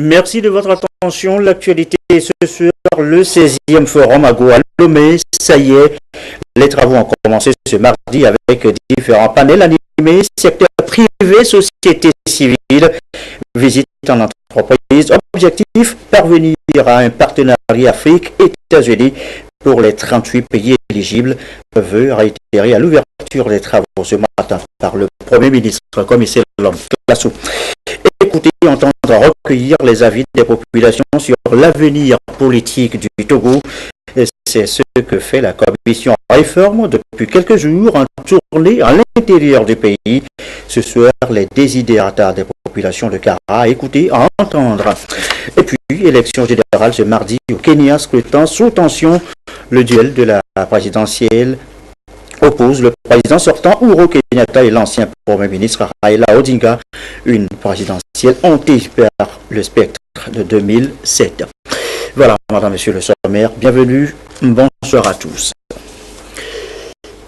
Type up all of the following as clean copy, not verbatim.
Merci de votre attention. L'actualité ce soir, le 16e forum AGOA Lomé. Ça y est, les travaux ont commencé ce mardi avec différents panels animés, secteur privé, société civile, visite en entreprise. Objectif, parvenir à un partenariat Afrique-États-Unis pour les 38 pays éligibles, veut réitérer à l'ouverture des travaux ce matin par le Premier ministre, commissaire Classou. Écouter, entendre, recueillir les avis des populations sur l'avenir politique du Togo. C'est ce que fait la commission réforme depuis quelques jours, en tournée à l'intérieur du pays. Ce soir, les désidératas des populations de Kara, écouter, entendre. Et puis, élection générale ce mardi au Kenya, scrutin sous tension. Le duel de la présidentielle oppose le président sortant Uhuru Kenyatta et l'ancien Premier ministre Raila Odinga, une présidentielle hantée par le spectre de 2007. Voilà, madame, monsieur le sommaire, bienvenue, bonsoir à tous.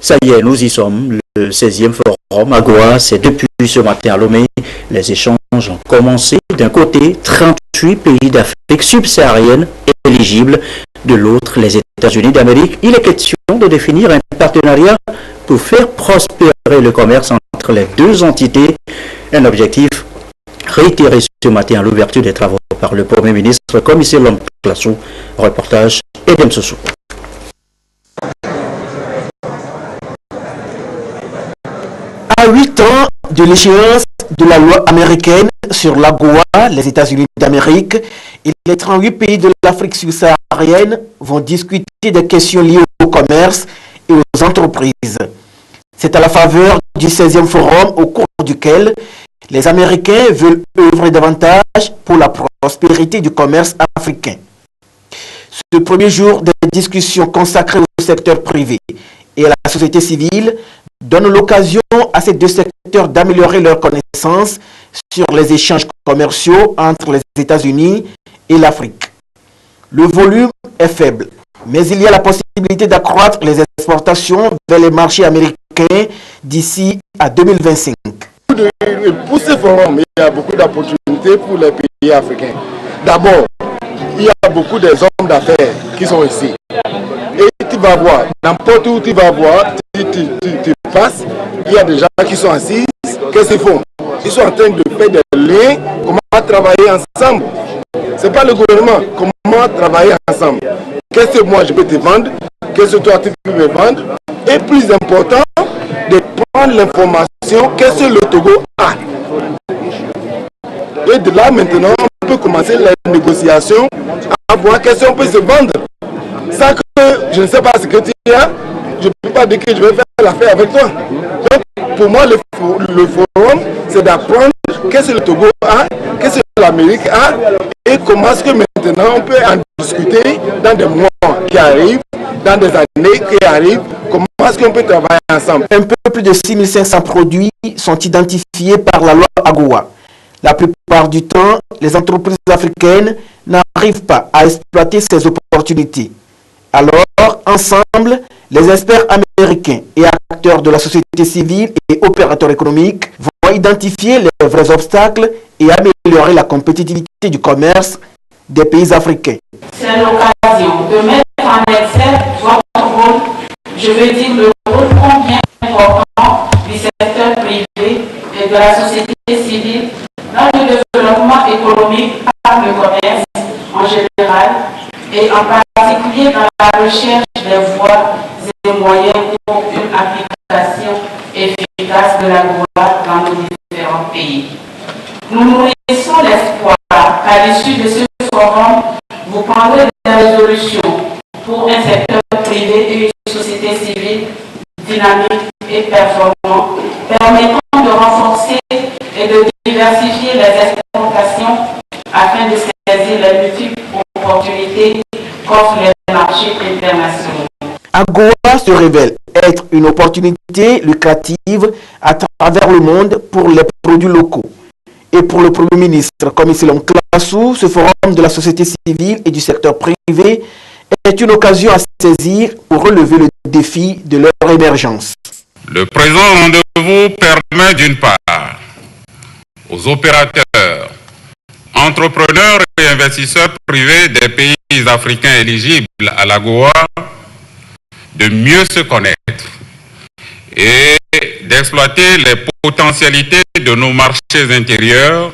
Ça y est, nous y sommes, le 16e forum AGOA, c'est depuis ce matin à Lomé. Les échanges ont commencé. D'un côté, 38 pays d'Afrique subsaharienne éligibles, de l'autre, les États-Unis d'Amérique. Il est question de définir un partenariat pour faire prospérer le commerce entre les deux entités. Un objectif réitéré ce matin à l'ouverture des travaux par le Premier ministre, commissaire Classou. Reportage Edem Sossou. À 8 ans de l'échéance de la loi américaine sur l'AGOA, les États-Unis d'Amérique et les 38 pays de l'Afrique subsaharienne vont discuter des questions liées au commerce et aux entreprises. C'est à la faveur du 16e forum au cours duquel les Américains veulent œuvrer davantage pour la prospérité du commerce africain. Ce premier jour des discussions consacrées au secteur privé et à la société civile donne l'occasion à ces deux secteurs d'améliorer leurs connaissances sur les échanges commerciaux entre les États-Unis et l'Afrique. Le volume est faible, mais il y a la possibilité d'accroître les exportations vers les marchés américains d'ici à 2025. Pour ce forum, il y a beaucoup d'opportunités pour les pays africains. D'abord, il y a beaucoup des hommes d'affaires qui sont ici. Et tu vas voir, n'importe où tu vas voir, tu passes, il y a des gens qui sont assis. Qu'est-ce qu'ils font? Ils sont en train de faire des liens, comment travailler ensemble. Ce n'est pas le gouvernement, comment travailler ensemble. Qu'est-ce que moi je peux te vendre? Qu'est-ce que toi tu peux me vendre? Et plus important, de prendre l'information, qu'est-ce que le Togo a. Et de là maintenant, on peut commencer les négociations à voir qu'est-ce qu'on peut se vendre. Ça que je ne sais pas ce que tu as, je ne peux pas dire que je vais faire l'affaire avec toi. Donc pour moi, le forum, c'est d'apprendre qu'est-ce que le Togo a, qu'est-ce que l'Amérique a, et comment est-ce que maintenant on peut en discuter dans des mois qui arrivent, dans des années qui arrivent, comment est-ce qu'on peut travailler ensemble. Un peu plus de 6500 produits sont identifiés par la loi AGOA. La plupart du temps, les entreprises africaines n'arrivent pas à exploiter ces opportunités. Alors, ensemble, les experts américains et acteurs de la société civile et opérateurs économiques vont identifier les vrais obstacles et améliorer la compétitivité du commerce des pays africains. C'est l'occasion de mettre en exergue votre rôle, je veux dire le rôle combien important du secteur privé et de la société civile dans le développement économique par le commerce en général et en particulier dans la recherche des voies et moyens pour une application efficace de la loi dans nos différents pays. Nous nourrissons l'espoir qu'à l'issue de ce forum, vous prendrez des résolutions pour un secteur privé et une société civile dynamique et performant, permettant de renforcer et de diversifier les exportations afin de saisir les multiples opportunités qu'offrent les marchés internationaux. AGOA se révèle être une opportunité lucrative à travers le monde pour les produits locaux. Et pour le Premier ministre, commissaire Classou, ce forum de la société civile et du secteur privé est une occasion à saisir pour relever le défi de leur émergence. Le présent rendez-vous permet d'une part aux opérateurs entrepreneurs et investisseurs privés des pays africains éligibles à l'AGOA de mieux se connaître et d'exploiter les potentialités de nos marchés intérieurs,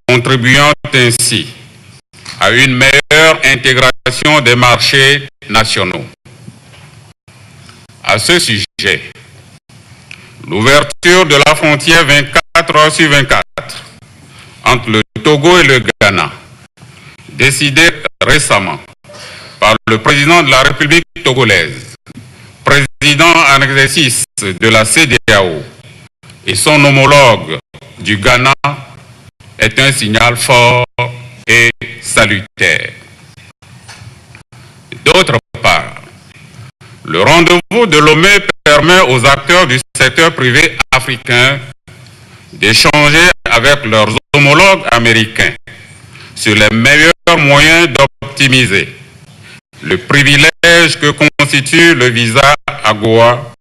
contribuant ainsi à une meilleure intégration des marchés nationaux. À ce sujet, l'ouverture de la frontière 24 heures sur 24 entre le Togo et le Ghana, décidée récemment par le président de la République togolaise, président en exercice de la CEDEAO et son homologue du Ghana, est un signal fort et salutaire. D'autre part, le rendez-vous de Lomé permet aux acteurs du secteur privé africain d'échanger avec leurs homologues américains sur les meilleurs moyens d'optimiser le privilège que constitue le visa AGOA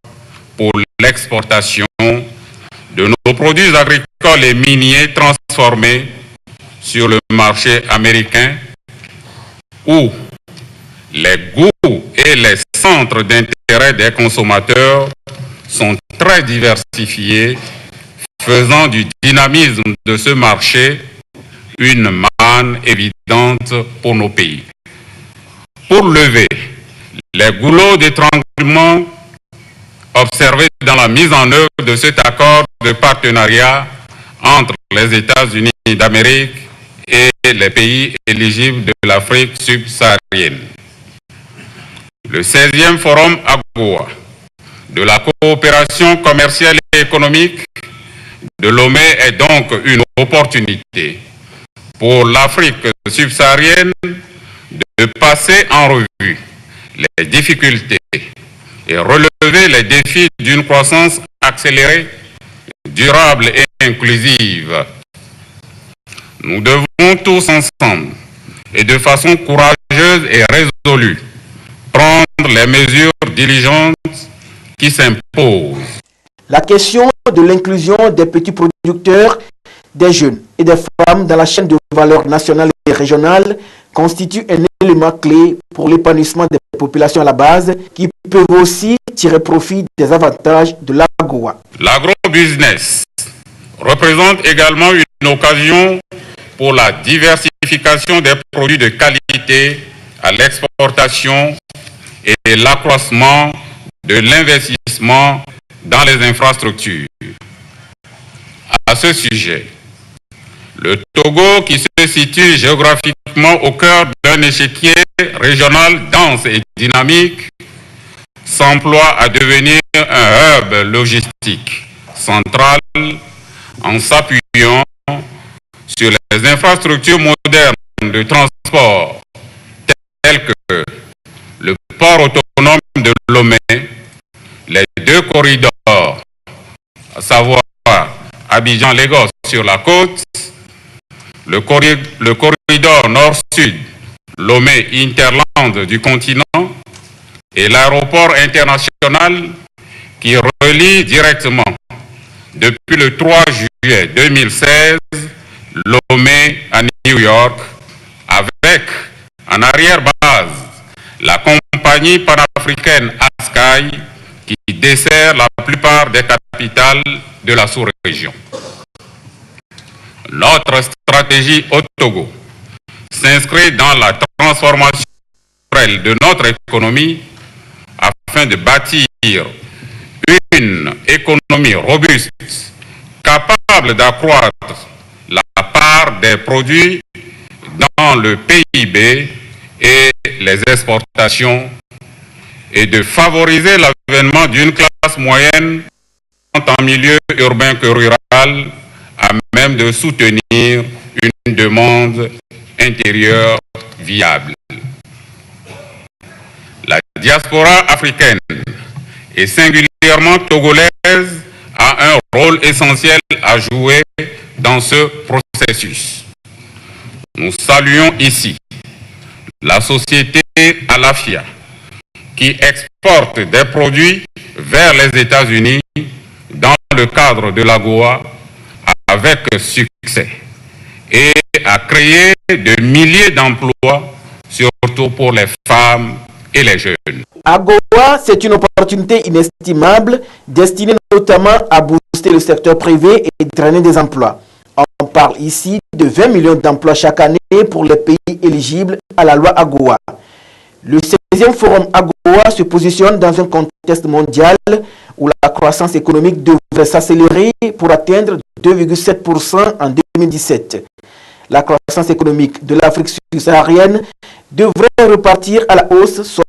pour l'exportation de nos produits agricoles et miniers transformés sur le marché américain, où les goûts et les centres d'intérêt des consommateurs sont très diversifiés, faisant du dynamisme de ce marché une manne évidente pour nos pays. Pour lever les goulots d'étranglement observés dans la mise en œuvre de cet accord de partenariat entre les États-Unis d'Amérique et les pays éligibles de l'Afrique subsaharienne. Le 16e Forum AGOA de la coopération commerciale et économique de Lomé est donc une opportunité pour l'Afrique subsaharienne de passer en revue les difficultés et relever les défis d'une croissance accélérée, durable et inclusive. Nous devons tous ensemble et de façon courageuse et résolue prendre les mesures diligentes qui s'imposent. La question de l'inclusion des petits producteurs, des jeunes et des femmes dans la chaîne de valeur nationale et régionale constitue un élément clé pour l'épanouissement des populations à la base qui peuvent aussi tirer profit des avantages de l'AGOA. L'agrobusiness représente également une occasion pour la diversification des produits de qualité à l'exportation et l'accroissement de l'investissement dans les infrastructures. À ce sujet, le Togo, qui se situe géographiquement au cœur d'un échiquier régional dense et dynamique, s'emploie à devenir un hub logistique central en s'appuyant sur les infrastructures modernes de transport telles que le port autonome de Lomé, les deux corridors, à savoir Abidjan-Lagos sur la côte, le corridor nord-sud, Lomé-Interland du continent et l'aéroport international qui relie directement depuis le 3 juillet 2016 Lomé à New York avec en arrière-base la compagnie panafricaine Askai qui dessert la plupart des capitales de la sous-région. Notre stratégie au Togo s'inscrit dans la transformation de notre économie afin de bâtir une économie robuste, capable d'accroître la part des produits dans le PIB et les exportations et de favoriser l'avènement d'une classe moyenne en milieu urbain que rural à même de soutenir une demande intérieure viable. La diaspora africaine et singulièrement togolaise a un rôle essentiel à jouer dans ce processus. Nous saluons ici la société Alafia qui exporte des produits vers les États-Unis dans le cadre de l'AGOA avec succès et à créer de milliers d'emplois, surtout pour les femmes et les jeunes. AGOA, c'est une opportunité inestimable destinée notamment à booster le secteur privé et drainer des emplois. On parle ici de 20 millions d'emplois chaque année pour les pays éligibles à la loi AGOA. Le 16e forum AGOA se positionne dans un contexte mondial où la croissance économique devrait s'accélérer pour atteindre 2,7% en 2017. La croissance économique de l'Afrique subsaharienne devrait repartir à la hausse, soit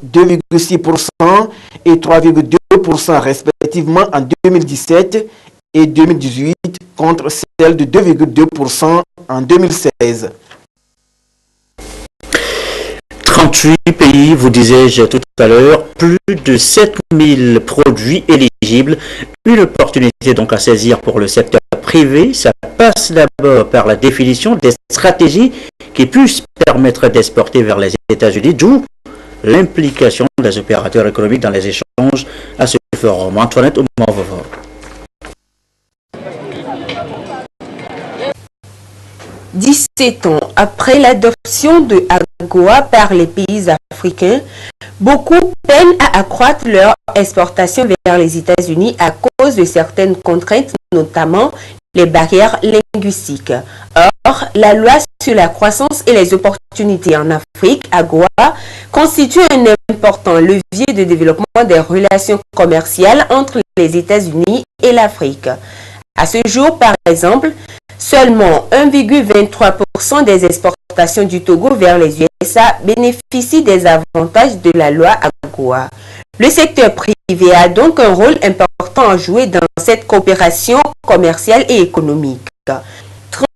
2,6% et 3,2% respectivement en 2017 et 2018 contre celle de 2,2% en 2016. 38 pays, vous disais-je tout à l'heure, plus de 7000 produits éligibles. Une opportunité donc à saisir pour le secteur privé. Ça passe d'abord par la définition des stratégies qui puissent permettre d'exporter vers les États-Unis, d'où l'implication des opérateurs économiques dans les échanges à ce forum. Antoinette Oumavovo. 17 ans après l'adoption de AGOA par les pays africains, beaucoup peinent à accroître leur exportation vers les États-Unis à cause de certaines contraintes, notamment les barrières linguistiques. Or, la loi sur la croissance et les opportunités en Afrique, AGOA, constitue un important levier de développement des relations commerciales entre les États-Unis et l'Afrique. À ce jour, par exemple, seulement 1,23% des exportations du Togo vers les USA bénéficient des avantages de la loi AGOA. Le secteur privé a donc un rôle important à jouer dans cette coopération commerciale et économique.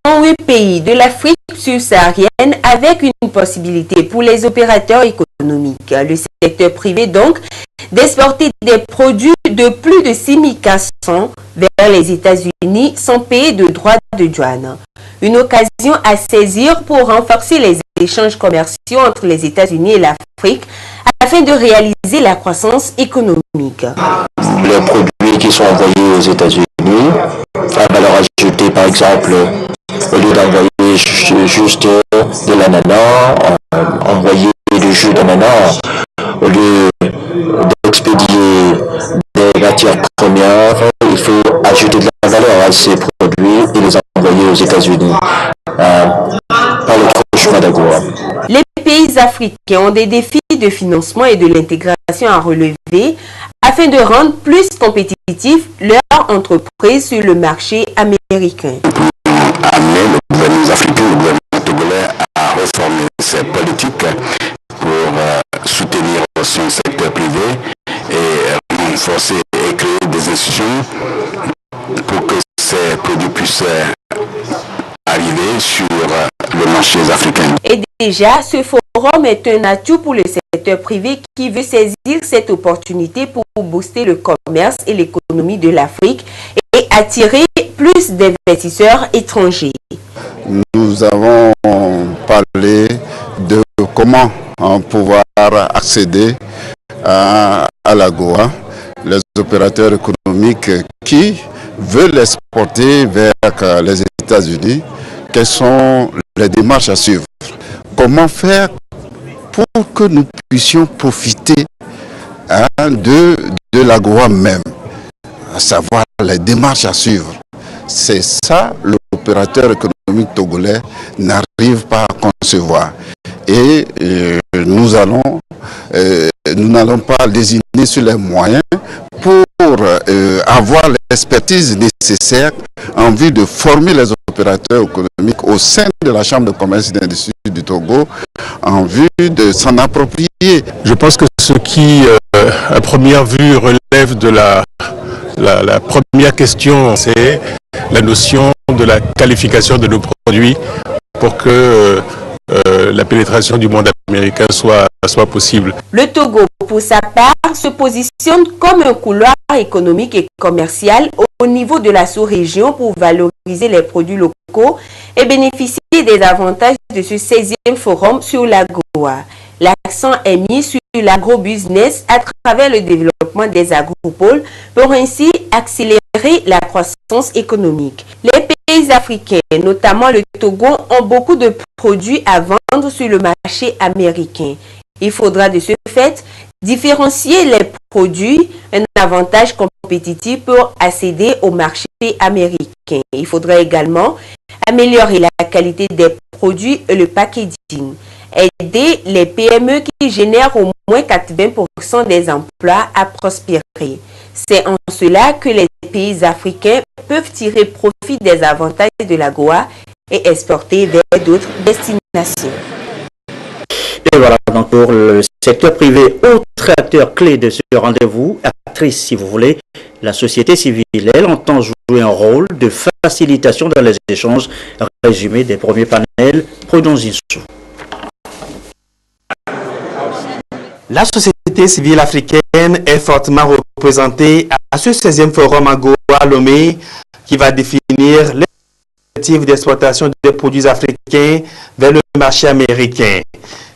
38 pays de l'Afrique subsaharienne avec une possibilité pour les opérateurs économiques. Le secteur privé donc d'exporter des produits de plus de 6400 vers les États-Unis sans payer de droits de douane. Une occasion à saisir pour renforcer les échanges commerciaux entre les États-Unis et l'Afrique afin de réaliser la croissance économique. Les produits qui sont envoyés aux États-Unis, à valeur ajoutée par exemple, au lieu d'envoyer juste de l'ananas, envoyer du jus d'ananas, au lieu d'expédier des matières premières, il faut ajouter de la valeur à ces produits et les envoyer aux États-Unis par le chemin d'AGOA. Les pays africains ont des défis de financement et de l'intégration à relever afin de rendre plus compétitifs leurs entreprises sur le marché américain. Amener le gouvernement africain, le gouvernement togolais à réformer ses politiques pour soutenir son secteur privé et renforcer et créer des institutions pour que ces produits puissent arriver sur le marché africain. Et déjà, ce forum est un atout pour le secteur privé qui veut saisir cette opportunité pour booster le commerce et l'économie de l'Afrique et attirer plus d'investisseurs étrangers. Nous avons parlé de comment pouvoir accéder à l'AGOA, les opérateurs économiques qui veulent exporter vers les États-Unis. Quelles sont les démarches à suivre? Comment faire pour que nous puissions profiter de l'AGOA même, à savoir les démarches à suivre? C'est ça l'opérateur économique togolais n'arrive pas à concevoir. Et nous n'allons pas désigner sur les moyens pour avoir l'expertise nécessaire en vue de former les opérateurs économiques au sein de la Chambre de commerce et d'industrie du Togo en vue de s'en approprier. Je pense que ce qui, à première vue, relève de la première question, c'est la notion de la qualification de nos produits pour que la pénétration du monde américain soit possible. Le Togo, pour sa part, se positionne comme un couloir économique et commercial au niveau de la sous-région pour valoriser les produits locaux et bénéficier des avantages de ce 16e forum sur l'AGOA. L'accent est mis sur l'agrobusiness à travers le développement des agropoles pour ainsi accélérer la croissance économique. Les pays africains, notamment le Togo, ont beaucoup de produits à vendre sur le marché américain. Il faudra de ce fait différencier les produits, un avantage compétitif pour accéder au marché américain. Il faudra également améliorer la qualité des produits et le packaging. Aider les PME qui génèrent au moins 80% des emplois à prospérer. C'est en cela que les pays africains peuvent tirer profit des avantages de l'AGOA et exporter vers d'autres destinations. Et voilà donc pour le secteur privé, autre acteur clé de ce rendez-vous, actrice si vous voulez, la société civile, elle entend jouer un rôle de facilitation dans les échanges. Résumé des premiers panels, prenons-y sous. La société civile africaine est fortement représentée à ce 16e forum AGOA à Lomé qui va définir les objectifs d'exportation des produits africains vers le marché américain.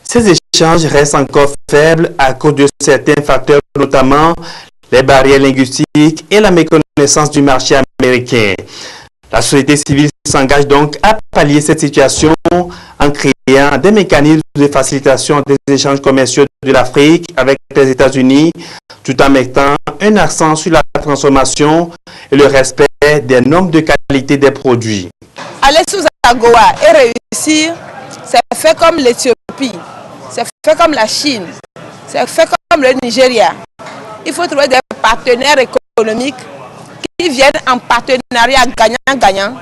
Ces échanges restent encore faibles à cause de certains facteurs, notamment les barrières linguistiques et la méconnaissance du marché américain. La société civile s'engage donc à pallier cette situation en créant des mécanismes de facilitation des échanges commerciaux de l'Afrique avec les États-Unis, tout en mettant un accent sur la transformation et le respect des normes de qualité des produits. Aller sous AGOA et réussir, c'est fait comme l'Éthiopie, c'est fait comme la Chine, c'est fait comme le Nigeria. Il faut trouver des partenaires économiques qui viennent en partenariat gagnant-gagnant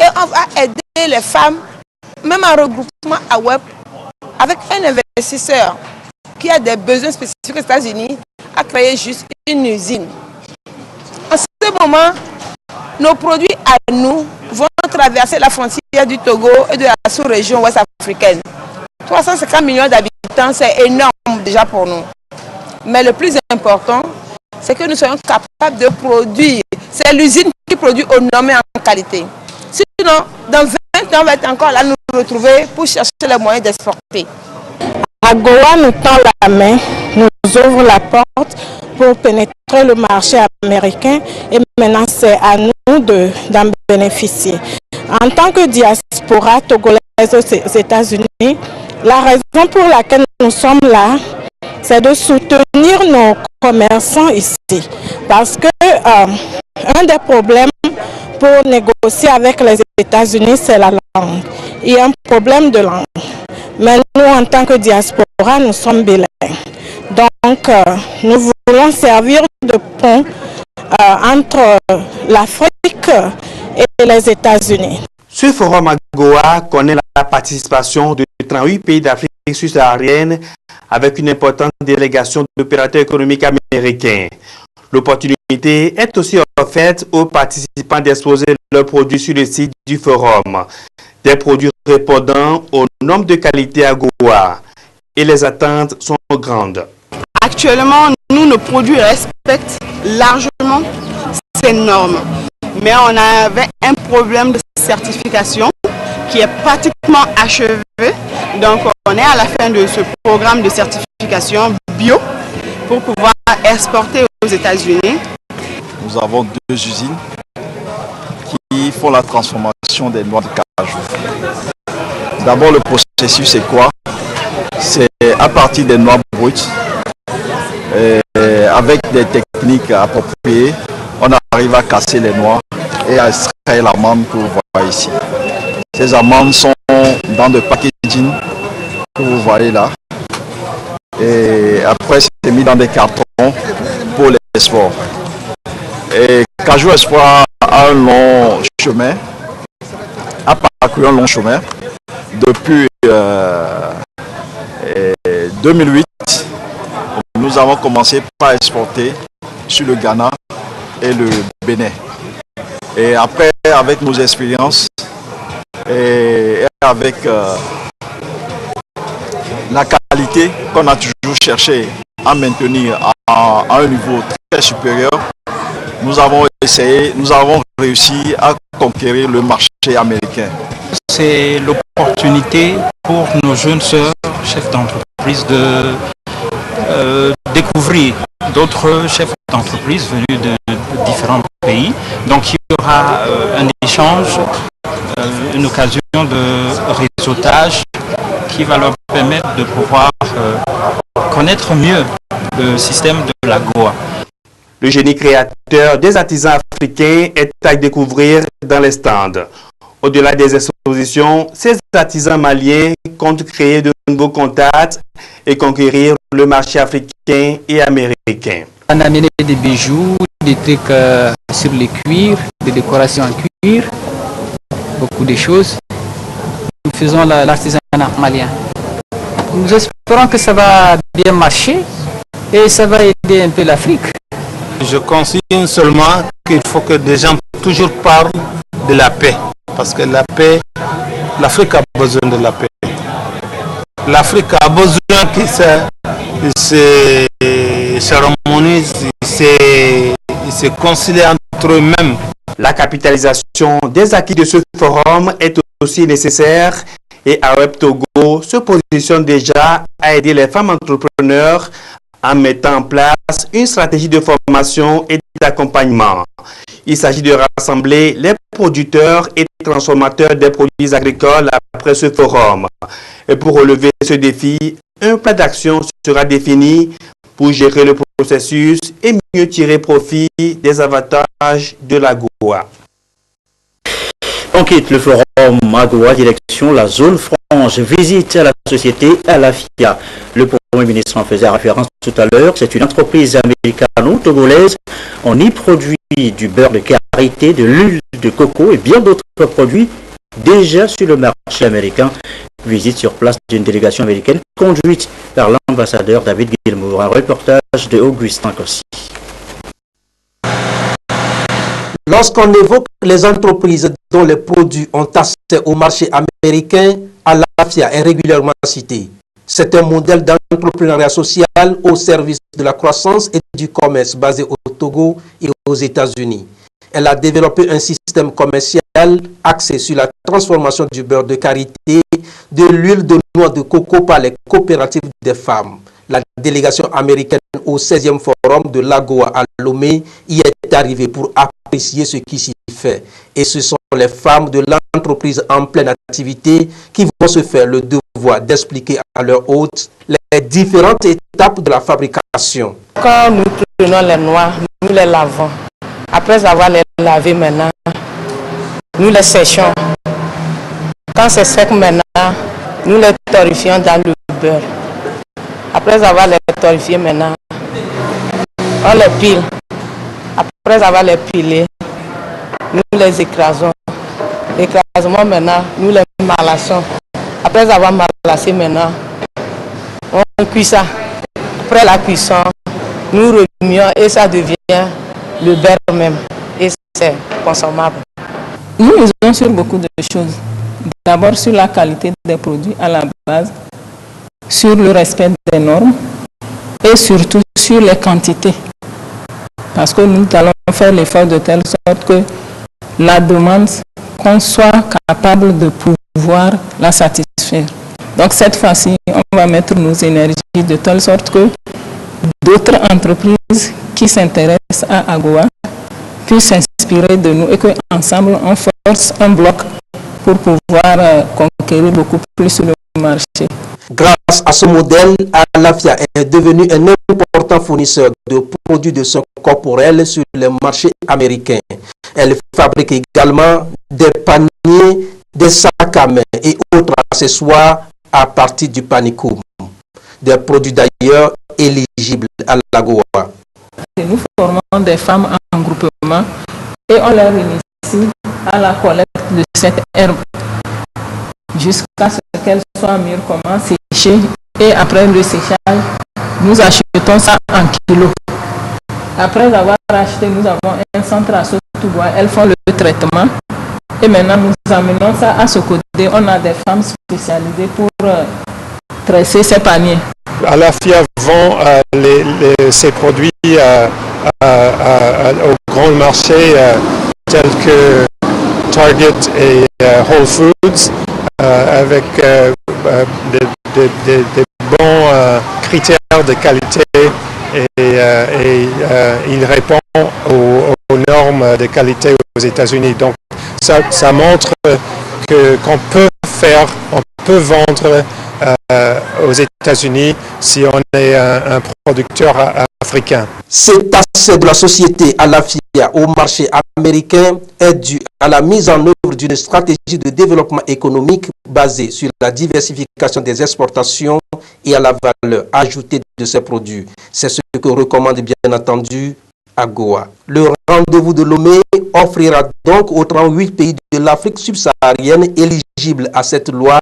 et on va aider les femmes, même en regroupement à web, avec un investisseur qui a des besoins spécifiques aux États-Unis, à créer juste une usine. En ce moment, nos produits à nous vont traverser la frontière du Togo et de la sous-région ouest africaine. 350 millions d'habitants, c'est énorme déjà pour nous. Mais le plus important, c'est que nous soyons capables de produire. C'est l'usine qui produit au nom et en qualité. Sinon, dans 20 ans, on va être encore là nous retrouver pour chercher les moyens d'exporter. AGOA nous tend la main, nous ouvre la porte pour pénétrer le marché américain et maintenant c'est à nous d'en bénéficier. En tant que diaspora togolaise aux États-Unis, la raison pour laquelle nous sommes là, c'est de soutenir nos commerçants ici. Parce que un des problèmes pour négocier avec les États-Unis, c'est la langue. Il y a un problème de langue. Mais nous, en tant que diaspora, nous sommes bilingues. Donc, nous voulons servir de pont entre l'Afrique et les États-Unis. Ce forum AGOA connaît la participation de 38 pays d'Afrique subsaharienne avec une importante délégation d'opérateurs économiques américains. L'opportunité est aussi offerte aux participants d'exposer leurs produits sur le site du forum. Des produits répondant aux normes de qualité AGOA et les attentes sont grandes. Actuellement, nous, nos produits respectent largement ces normes. Mais on avait un problème de certification qui est pratiquement achevé. Donc, on est à la fin de ce programme de certification bio pour pouvoir exporter aux États-Unis. Nous avons 2 usines qui font la transformation des noix de cajou. D'abord, le processus, c'est quoi? C'est à partir des noix brutes, avec des techniques appropriées, on arrive à casser les noix et à extraire l'amande que vous voyez ici. Ces amandes sont dans le packaging que vous voyez là. Et après, c'est mis dans des cartons pour l'export. Et Cajou Espoir a un long chemin, a parcouru un long chemin. Depuis 2008, nous avons commencé par exporter sur le Ghana et le Bénin. Et après, avec nos expériences et avec la qualité qu'on a toujours cherché à maintenir à un niveau très supérieur, nous avons essayé, nous avons réussi à conquérir le marché américain. C'est l'opportunité pour nos jeunes sœurs, chefs d'entreprise, de découvrir d'autres chefs d'entreprise venus de différents pays Donc il y aura un échange, une occasion de réseautage qui va leur permettre de pouvoir connaître mieux le système de la Goa. Le génie créateur des artisans africains est à découvrir dans les stands. Au-delà des expositions, ces artisans maliens comptent créer de nouveaux contacts et conquérir le marché africain et américain. On a amené des bijoux, des trucs sur les cuirs, des décorations en cuir, beaucoup de choses. Nous faisons l'artisanat malien. Nous espérons que ça va bien marcher et ça va aider un peu l'Afrique. Je consigne seulement qu'il faut que des gens toujours parlent de la paix. Parce que la paix, l'Afrique a besoin de la paix. L'Afrique a besoin qu'ils se harmonisent, ils se concilient entre eux-mêmes. La capitalisation des acquis de ce forum est aussi nécessaire et AWEB Togo se positionne déjà à aider les femmes entrepreneurs en mettant en place une stratégie de formation et d'accompagnement. Il s'agit de rassembler les producteurs et transformateurs des produits agricoles après ce forum. Et pour relever ce défi, un plan d'action sera défini pour gérer le processus et mieux tirer profit des avantages de la Goa. On quitte le forum Agoa, direction la zone franche, visite à la société Alafia. Le Premier ministre en faisait référence tout à l'heure. C'est une entreprise américano-togolaise. On y produit du beurre de karité, de l'huile de coco et bien d'autres produits déjà sur le marché américain. Visite sur place d'une délégation américaine conduite par l'ambassadeur David Gilmour. Un reportage de Augustin Kossi. Lorsqu'on évoque les entreprises dont les produits ont accès au marché américain, Alafia est régulièrement cité. C'est un modèle d'entrepreneuriat social au service de la croissance et du commerce basé au Togo et aux États-Unis. Elle a développé un système commercial axé sur la transformation du beurre de karité, de l'huile de noix de coco par les coopératives des femmes. La délégation américaine au 16e forum de l'Agoa à Lomé y est arrivée pour apprécier ce qui s'y fait. Et ce sont les femmes de l'entreprise en pleine activité qui vont se faire le devoir d'expliquer à leurs hôtes les différentes étapes de la fabrication. Quand nous prenons les noix, nous les lavons. Après avoir les lavées maintenant, nous les séchons. Quand c'est sec maintenant, nous les torréfions dans le beurre. Après avoir les torréfiés maintenant, on les pile. Après avoir les pilés, nous les écrasons. L'écrasement maintenant, nous les malassons. Après avoir malassé maintenant, on cuit ça. Après la cuisson, nous remuons et ça devient le beurre même. Et c'est consommable. Nous misons sur beaucoup de choses. D'abord sur la qualité des produits à la base, sur le respect des normes et surtout sur les quantités. Parce que nous allons faire l'effort de telle sorte que la demande, qu'on soit capable de pouvoir la satisfaire. Donc cette fois-ci, on va mettre nos énergies de telle sorte que d'autres entreprises qui s'intéressent à Agoa puissent s'inspirer de nous et qu'ensemble on force un bloc pour pouvoir conquérir beaucoup plus sur le marché. Grâce à ce modèle, Alafia est devenu un important fournisseur de produits de soins corporels sur les marchés américains. Elle fabrique également des paniers, des sacs à main et autres accessoires à partir du panicum. Des produits d'ailleurs éligibles à l'Agoa. Nous formons des femmes en groupement et on les initie à la collecte de cette herbe jusqu'à ce qu'elle soit mûrement séchée et après le séchage, nous achetons ça en kilos. Après avoir acheté, nous avons un centre à Sotoubois, elles font le traitement et maintenant nous amenons ça à Sokodé. On a des femmes spécialisées pour tresser ces paniers. Alafia vend ses produits au grand marché tels que Target et Whole Foods avec des bons critères de qualité et il répond aux normes de qualité aux États-Unis. Donc ça montre qu'on peut vendre aux États-Unis si on est un producteur africain. Cet accès de la société à la FIA au marché américain est dû à la mise en œuvre d'une stratégie de développement économique basée sur la diversification des exportations et à la valeur ajoutée de ces produits. C'est ce que recommande bien entendu AGOA. Le rendez-vous de Lomé offrira donc aux 38 pays de l'Afrique subsaharienne éligibles à cette loi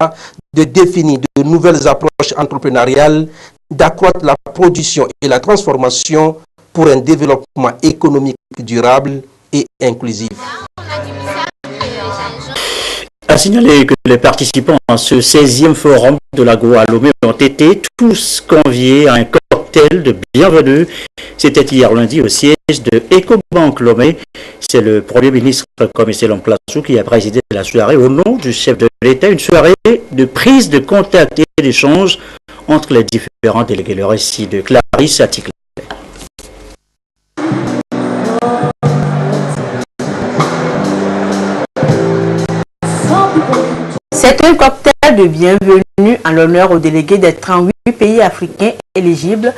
de définir de nouvelles approches entrepreneuriales, d'accroître la production et la transformation pour un développement économique durable et inclusif. A signaler que les participants à ce 16e forum de l'AGOA à Lomé ont été tous conviés à un cocktail de bienvenue. C'était hier lundi au siège de Ecobank Lomé. C'est le Premier ministre Commissaire Lamplassou qui a présidé la soirée au nom du chef de l'État. Une soirée de prise de contact et d'échange entre les différents délégués. Le récit de Clarisse Atticlé. C'est un cocktail de bienvenue en l'honneur aux délégués des 38 pays africains éligibles,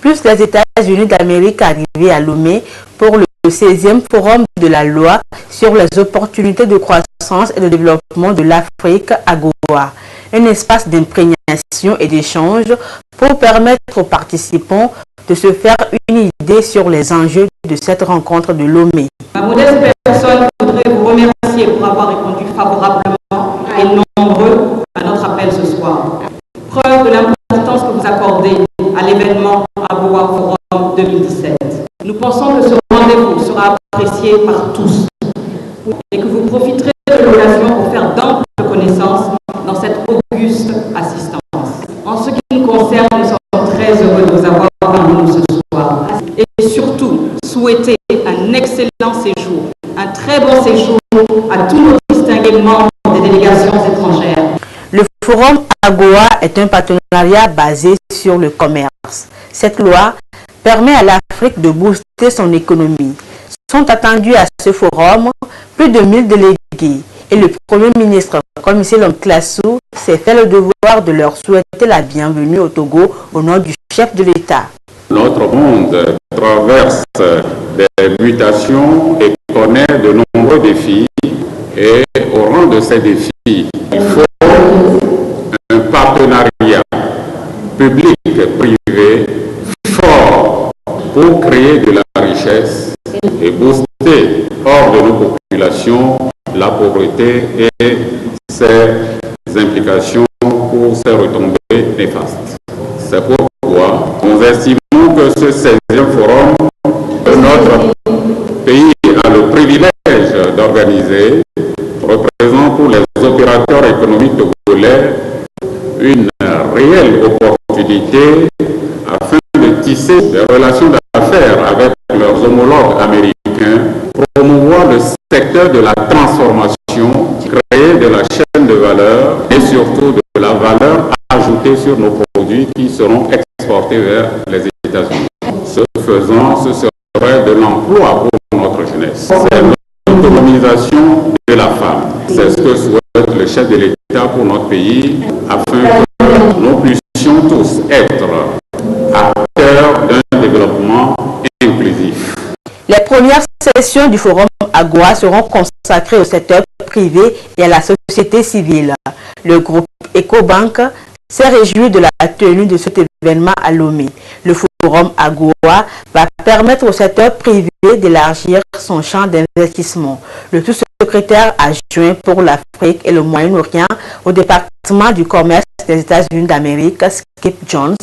plus les États-Unis d'Amérique arrivés à Lomé pour le 16e forum de la loi sur les opportunités de croissance et de développement de l'Afrique AGOA. Un espace d'imprégnation et d'échange pour permettre aux participants de se faire une idée sur les enjeux de cette rencontre de Lomé. Ma modeste personne voudrait vous remercier pour avoir répondu favorablement et nombreux à notre appel ce soir. Preuve de l'importance que vous accordez à l'événement AGOA Forum 2017. Nous pensons que ce rendez-vous sera apprécié par tous et que vous profiterez de l'occasion pour faire d'amples connaissances dans cette auguste assistance. En ce qui nous concerne, nous sommes très heureux de vous avoir parmi nous ce soir et surtout souhaiter un excellent séjour, un très bon séjour à tous nos distingués membres des délégations étrangères. Le forum AGOA est un partenariat basé sur le commerce. Cette loi permet à l'Afrique de booster son économie. Sont attendus à ce forum plus de 1000 délégués et le Premier ministre, Commissaire Lamplassou, s'est fait le devoir de leur souhaiter la bienvenue au Togo au nom du chef de l'État. Notre monde traverse des mutations et connaît de nombreux défis. Et au rang de ces défis, il faut un partenariat public-privé fort pour créer de la richesse et booster hors de nos populations la pauvreté et ses implications pour ses retombées néfastes. C'est pourquoi nous estimons que ce 16e forum que notre pays a le privilège d'organiser représente pour les opérateurs économiques togolais une réelle opportunité afin de tisser des relations d'affaires avec leurs homologues américains, promouvoir le secteur de la transformation, créer de la chaîne de valeur et surtout de la valeur ajoutée sur nos produits qui seront exportés vers les États-Unis. Ce faisant, ce serait de l'emploi pour notre jeunesse. C'est l'autonomisation de la femme. C'est ce que souhaite le chef de l'État pour notre pays, afin que nous puissions tous être acteurs d'un développement inclusif. Les premières sessions du forum AGOA seront consacrées au secteur privé et à la société civile. Le groupe Ecobank s'est réjoui de la tenue de cet événement à Lomé. Le forum AGOA va permettre au secteur privé d'élargir son champ d'investissement. Le sous-secrétaire adjoint pour l'Afrique et le Moyen-Orient au département du commerce des États-Unis d'Amérique, Skip Jones,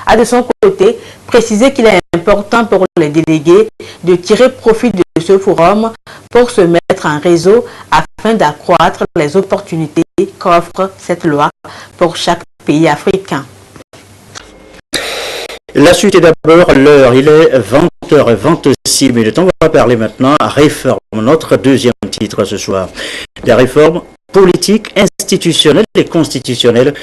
a de son côté précisé qu'il est important pour les délégués de tirer profit de ce forum pour se mettre en réseau afin d'accroître les opportunités qu'offre cette loi pour chaque pays africain. La suite est d'abord l'heure, il est 20h26. On va parler maintenant à réforme, notre deuxième titre ce soir. Des réformes politiques, institutionnelles et constitutionnelles.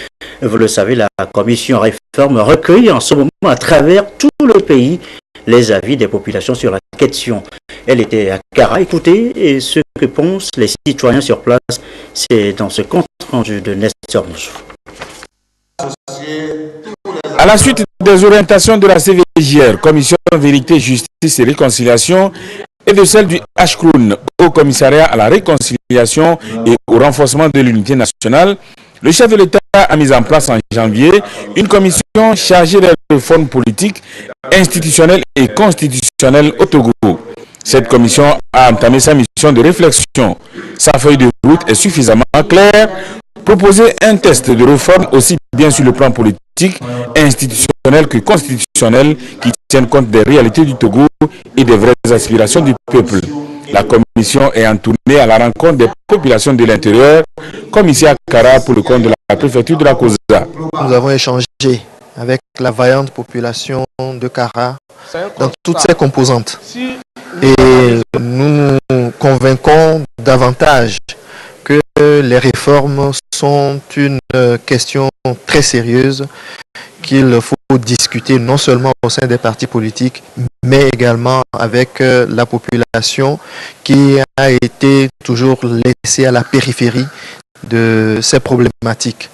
Vous le savez, la commission réforme recueille en ce moment à travers tout le pays les avis des populations sur la question. Elle était à Kara. Écoutez et ce que pensent les citoyens sur place. C'est dans ce compte rendu de Nestor Moussou. À la suite des orientations de la CVJR, Commission Vérité, Justice et Réconciliation, et de celle du HCROUN, au commissariat à la réconciliation et au renforcement de l'unité nationale, le chef de l'État a mis en place en janvier une commission chargée des réformes politiques, institutionnelles et constitutionnelles au Togo. Cette commission a entamé sa mission de réflexion. Sa feuille de route est suffisamment claire. Proposer un test de réforme aussi bien sur le plan politique, institutionnel que constitutionnel qui tienne compte des réalités du Togo et des vraies aspirations du peuple. La commission est en tournée à la rencontre des populations de l'intérieur, comme ici à Kara pour le compte de la préfecture de la Koza. Nous avons échangé avec la vaillante population de Kara dans toutes ses composantes. Et nous nous convainquons davantage que les réformes sont une question très sérieuse qu'il faut discuter non seulement au sein des partis politiques, mais également avec la population qui a été toujours laissée à la périphérie de ces problématiques.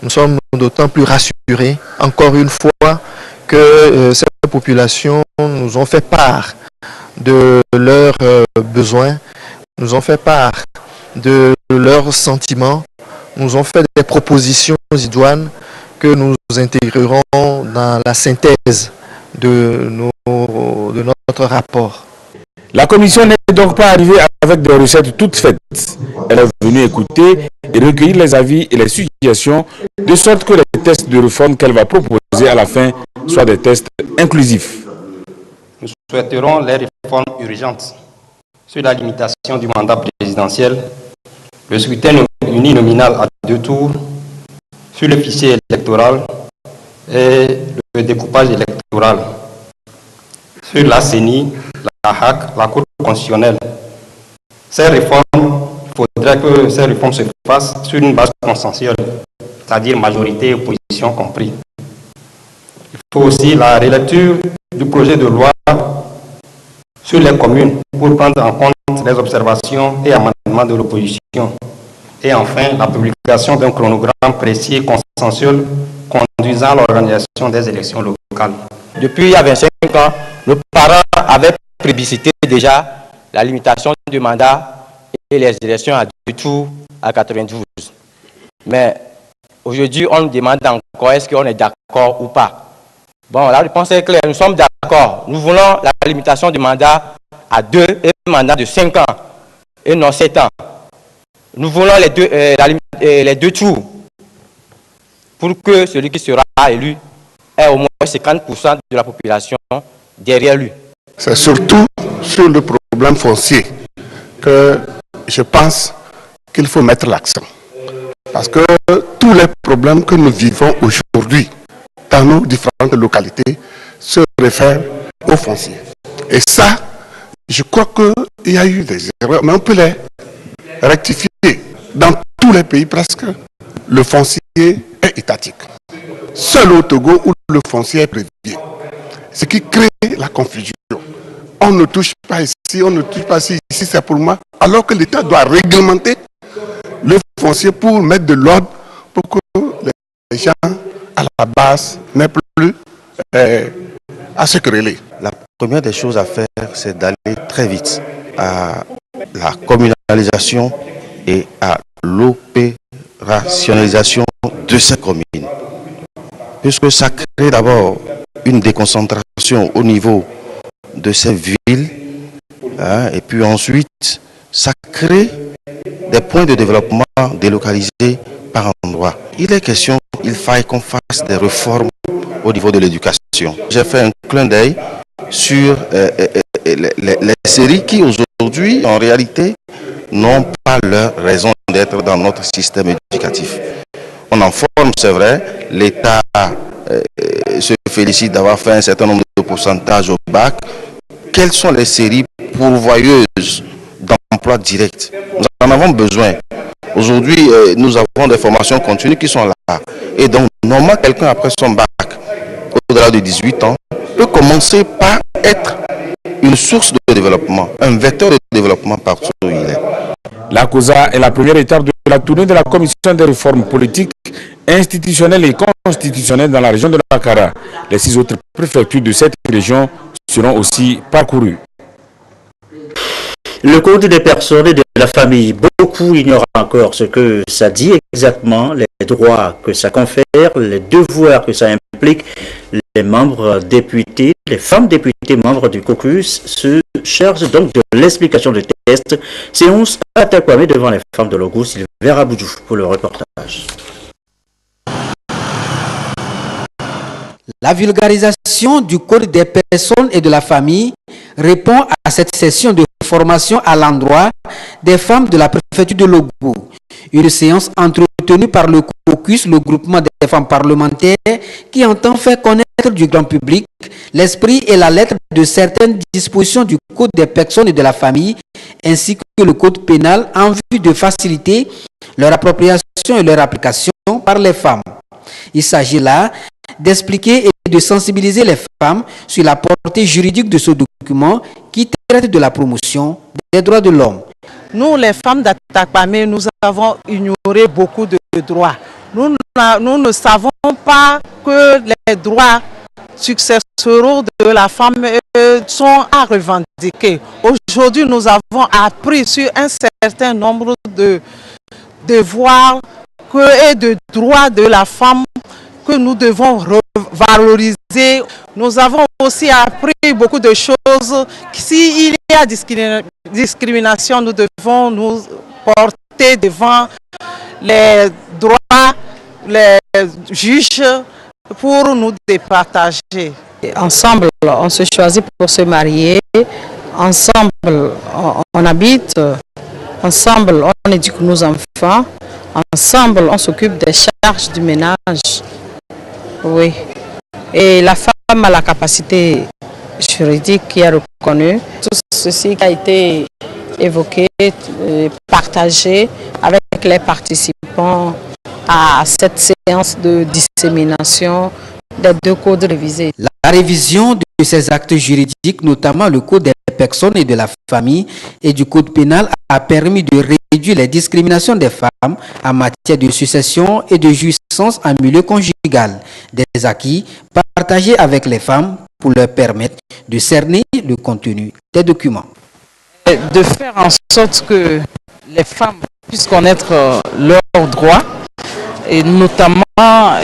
Nous sommes d'autant plus rassurés, encore une fois, que ces populations nous ont fait part de leurs besoins, nous ont fait part de leurs sentiments, nous ont fait des propositions idoines que nous intégrerons dans la synthèse de notre rapport. La commission n'est donc pas arrivée avec des recettes toutes faites. Elle est venue écouter et recueillir les avis et les suggestions de sorte que les tests de réforme qu'elle va proposer à la fin soient des tests inclusifs. Nous souhaiterons les réformes urgentes sur la limitation du mandat présidentiel, le scrutin uninominal à 2 tours, sur le fichier électoral et le découpage électoral, sur la CENI, la HAC, la Cour constitutionnelle. Ces réformes, il faudrait que ces réformes se fassent sur une base consensuelle, c'est-à-dire majorité et opposition compris. Il faut aussi la relecture du projet de loi sur les communes pour prendre en compte les observations et amendements de l'opposition. Et enfin, la publication d'un chronogramme précis et consensuel conduisant à l'organisation des élections locales. Depuis il y a 25 ans, nos parents avaient plébiscité déjà la limitation du mandat et les élections à 2 tours à 92. Mais aujourd'hui, on nous demande encore est-ce qu'on est d'accord ou pas. Bon, la réponse est claire, nous sommes d'accord. Nous voulons la limitation du mandat à 2 et un mandat de 5 ans et non 7 ans. Nous voulons les deux tours pour que celui qui sera élu ait au moins 50% de la population derrière lui. C'est surtout sur le problème foncier que je pense qu'il faut mettre l'accent. Parce que tous les problèmes que nous vivons aujourd'hui dans nos différentes localités se réfèrent au foncier. Et ça, je crois qu'il y a eu des erreurs, mais on peut les rectifier. Dans tous les pays presque, le foncier est étatique. Seul au Togo où le foncier est privé. Ce qui crée la confusion. On ne touche pas ici, on ne touche pas ici, ici c'est pour moi. Alors que l'État doit réglementer le foncier pour mettre de l'ordre, pour que les gens à la base n'aient plus à se quereller. La première des choses à faire, c'est d'aller très vite à la communalisation et à l'opérationnalisation de ces communes. Puisque ça crée d'abord une déconcentration au niveau de ces villes, et puis ensuite, ça crée des points de développement délocalisés par endroit. Il est question qu'il faille qu'on fasse des réformes au niveau de l'éducation. J'ai fait un clin d'œil sur les séries qui aujourd'hui, en réalité, n'ont pas leur raison d'être dans notre système éducatif. On en forme, c'est vrai, l'État se félicite d'avoir fait un certain nombre de pourcentages au bac. Quelles sont les séries pourvoyeuses d'emplois directs? Nous en avons besoin. Aujourd'hui, nous avons des formations continues qui sont là. Et donc, normalement, quelqu'un après son bac, au-delà de 18 ans, peut commencer par être une source de développement, un vecteur de développement partout où il est. La COSA est la première étape de la tournée de la Commission des réformes politiques, institutionnelles et constitutionnelles dans la région de Bakara. Les 6 autres préfectures de cette région seront aussi parcourues. Le Code des personnes et de la famille, beaucoup ignorent encore ce que ça dit exactement, les droits que ça confère, les devoirs que ça implique. Les membres députés, les femmes députées membres du caucus se chargent donc de l'explication du texte. Séance à Takwame devant les femmes de Logos, Sylvain Aboudjou pour le reportage. La vulgarisation du Code des personnes et de la famille répond à cette session de formation à l'endroit des femmes de la préfecture de Logos. Une séance entretenue par le caucus, le groupement des femmes parlementaires, qui entend faire connaître du grand public l'esprit et la lettre de certaines dispositions du Code des personnes et de la famille, ainsi que le Code pénal, en vue de faciliter leur appropriation et leur application par les femmes. Il s'agit là d'expliquer et de sensibiliser les femmes sur la portée juridique de ce document qui traite de la promotion des droits de l'homme. Nous, les femmes d'Atakpamé, nous avons ignoré beaucoup de droits. Nous ne savons pas que les droits successoraux de la femme sont à revendiquer. Aujourd'hui, nous avons appris sur un certain nombre de devoirs et de droits de la femme que nous devons valoriser. Nous avons aussi appris beaucoup de choses. S'il y a discrimination, nous devons nous porter devant les droits, les juges pour nous départager. Ensemble, on se choisit pour se marier. Ensemble, on habite. Ensemble, on éduque nos enfants. Ensemble, on s'occupe des charges du ménage. Oui. Et la femme a la capacité juridique qui est reconnue. Tout ceci qui a été évoqué, partagé avec les participants à cette séance de dissémination des 2 codes révisés. La révision de ces actes juridiques, notamment le Code des personnes et de la famille et du Code pénal, a permis de réduire les discriminations des femmes en matière de succession et de jouissance en milieu conjugal, des acquis partagés avec les femmes pour leur permettre de cerner le contenu des documents. De faire en sorte que les femmes puissent connaître leurs droits, et notamment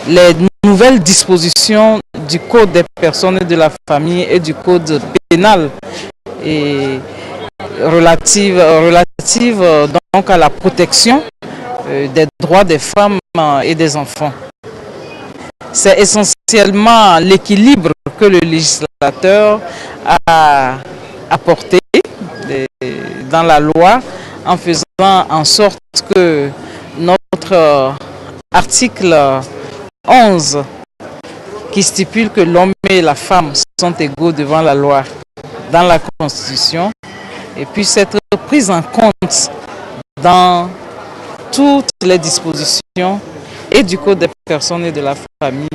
les nouvelles dispositions du Code des personnes et de la famille et du Code pénal et relatives donc à la protection des droits des femmes et des enfants. C'est essentiellement l'équilibre que le législateur a apporté dans la loi en faisant en sorte que notre article 11 qui stipule que l'homme et la femme sont égaux devant la loi dans la Constitution et puisse être prise en compte dans toutes les dispositions et du Code des personnes et de la famille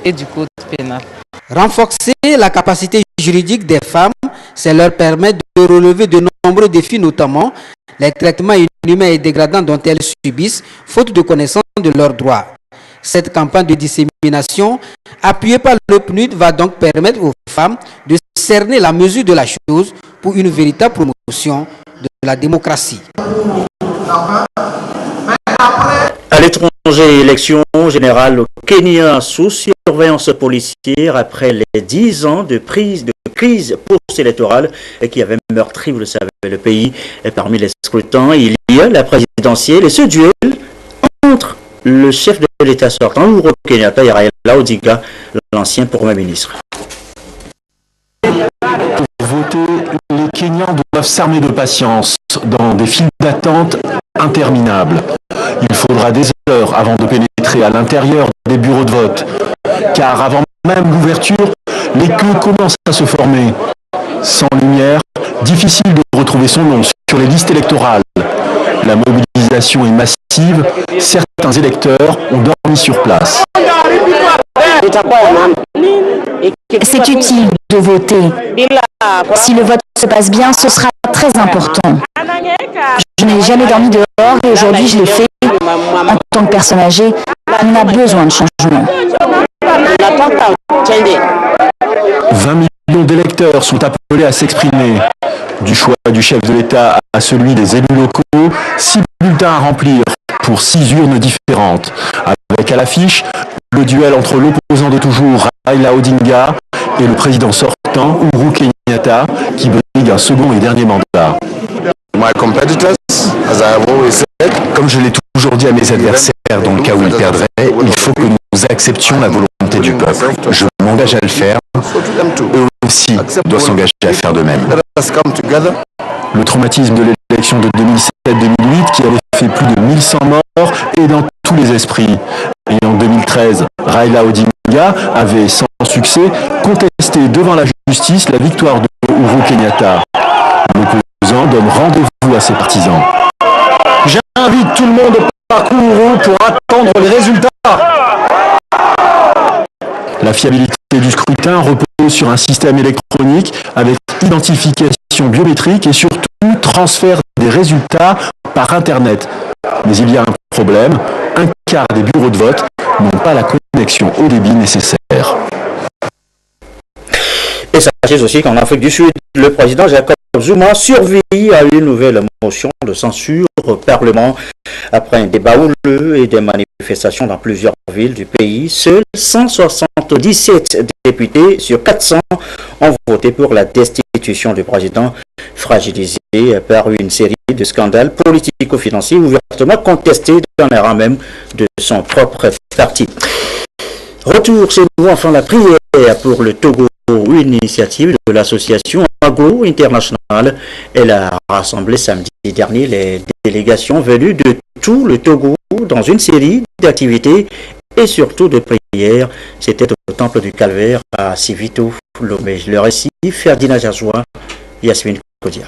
et du Code pénal. Renforcer la capacité juridique des femmes, c'est leur permettre de relever de nombreux défis, notamment les traitements inhumains et dégradants dont elles subissent, faute de connaissance de leurs droits. Cette campagne de dissémination, appuyée par le PNUD, va donc permettre aux femmes de cerner la mesure de la chose pour une véritable promotion de la démocratie. À l'étranger, élection générale au Kenya sous surveillance policière après les 10 ans de crise post-électorale qui avait meurtri, vous le savez, le pays. Et parmi les scrutins, il y a la présidentielle et ce duel entre le chef de l'État sortant, Uhuru Kenyatta, et Raila Odinga, l'ancien Premier ministre. Pour voter, les Kenyans doivent s'armer de patience dans des files d'attente interminables. Il faudra des heures avant de pénétrer à l'intérieur des bureaux de vote, car avant même l'ouverture, les queues commencent à se former. Sans lumière, difficile de retrouver son nom sur les listes électorales. La mobilisation est massive, certains électeurs ont dormi sur place. c'est utile de voter. Si le vote se passe bien, ce sera très important. Je n'ai jamais dormi dehors et aujourd'hui je l'ai fait. En tant que personne âgée, on a besoin de changement. 20 millions d'électeurs sont appelés à s'exprimer. Du choix du chef de l'État à celui des élus locaux, 6 bulletins à remplir pour 6 urnes différentes. Avec à l'affiche le duel entre l'opposant de toujours, Raila Odinga, et le président sortant, Uhuru Kenyatta, qui brigue un second et dernier mandat. Comme je l'ai toujours dit à mes adversaires, dans le cas où ils perdraient, il faut que nous acceptions la volonté du peuple. Je m'engage à le faire. Eux aussi doivent s'engager à faire de même. Le traumatisme de l'élection de 2007-2008, qui avait fait plus de 1100 morts, est dans tous les esprits. Et en 2013, Raila Odinga avait sans succès contesté devant la justice la victoire de Uhuru Kenyatta. L'opposant donne rendez-vous à ses partisans. J'invite tout le monde au parcours pour attendre les résultats. La fiabilité du scrutin repose sur un système électronique avec identification biométrique et surtout transfert des résultats par Internet. Mais il y a un problème, un quart des bureaux de vote n'ont pas la connexion au débit nécessaire. Et sachez aussi qu'en Afrique du Sud, le président Jacob Zuma surveille à une nouvelle motion de censure au Parlement. Après un débat houleux et des manifestations dans plusieurs villes du pays, seuls 177 députés sur 400 ont voté pour la destitution du président, fragilisé par une série de scandales politico-financiers ouvertement contestés dans les rangs même de son propre parti. Retour chez nous, enfin la prière pour le Togo. Une initiative de l'association Aglo International. Elle a rassemblé samedi dernier les délégations venues de tout le Togo dans une série d'activités et surtout de prières. C'était au temple du Calvaire à Sivito, Lomé. Le récit, Ferdinand Jazoua, Yasmine Kodia.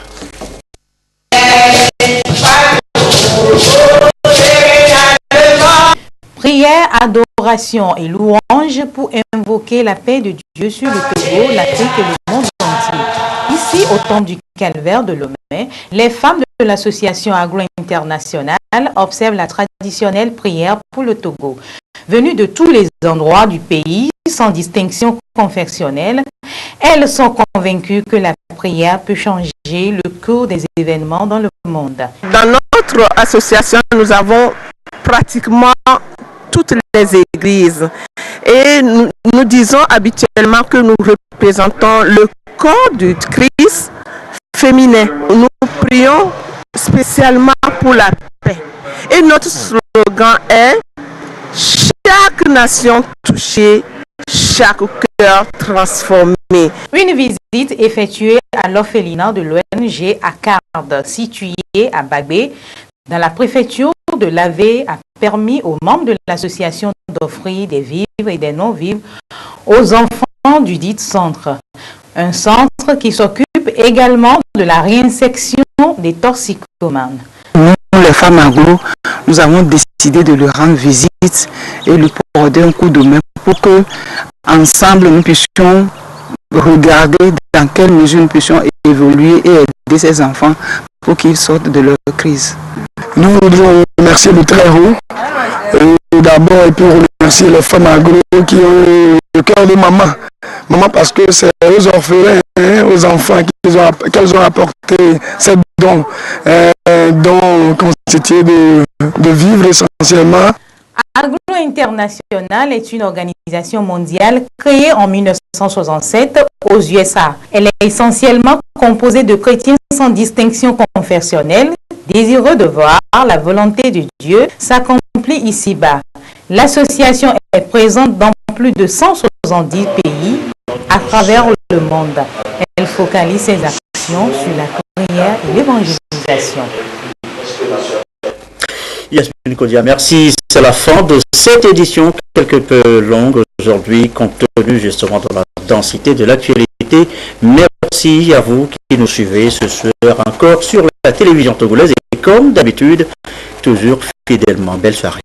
Prière, adoration et louange pour invoquer la paix de Dieu sur le Togo, l'Afrique et le monde entier. Ici, au temple du Calvaire de Lomé, les femmes de l'association Aglo International observent la traditionnelle prière pour le Togo. Venues de tous les endroits du pays, sans distinction confessionnelle, elles sont convaincues que la prière peut changer le cours des événements dans le monde. Dans notre association, nous avons pratiquement toutes les églises et nous disons habituellement que nous représentons le corps du Christ féminin. Nous prions spécialement pour la paix et notre slogan est « Chaque nation touchée, chaque cœur transformé ». Une visite effectuée à l'orphelinat de l'ONG ACARD, située à Bagbé, dans la préfecture de l'Avé, a permis aux membres de l'association d'offrir des vivres et des non-vivres aux enfants du dit centre. Un centre qui s'occupe également de la réinsertion des toxicomanes. Nous, les femmes aglo, nous avons décidé de leur rendre visite et lui porter un coup de main pour que, ensemble, nous puissions regarder dans quelle mesure nous puissions évoluer et aider ces enfants pour qu'ils sortent de leur crise. Nous voudrions remercier le Très-Haut, d'abord et puis remercier les femmes aglo qui ont le cœur de maman. Maman parce que c'est aux orphelins, aux enfants qu'elles ont apporté ces dons, dons constitués de vivres essentiellement. Aglo International est une organisation mondiale créée en 1967 aux USA. Elle est essentiellement composée de chrétiens sans distinction confessionnelle, désireux de voir la volonté de Dieu s'accomplir ici-bas. L'association est présente dans plus de 170 pays à travers le monde. Elle focalise ses actions sur la prière et l'évangélisation. Yasmine Kodia, merci. C'est la fin de cette édition quelque peu longue aujourd'hui, compte tenu justement de la densité de l'actualité. Merci à vous qui nous suivez ce soir encore sur la télévision togolaise et comme d'habitude, toujours fidèlement. Belle soirée.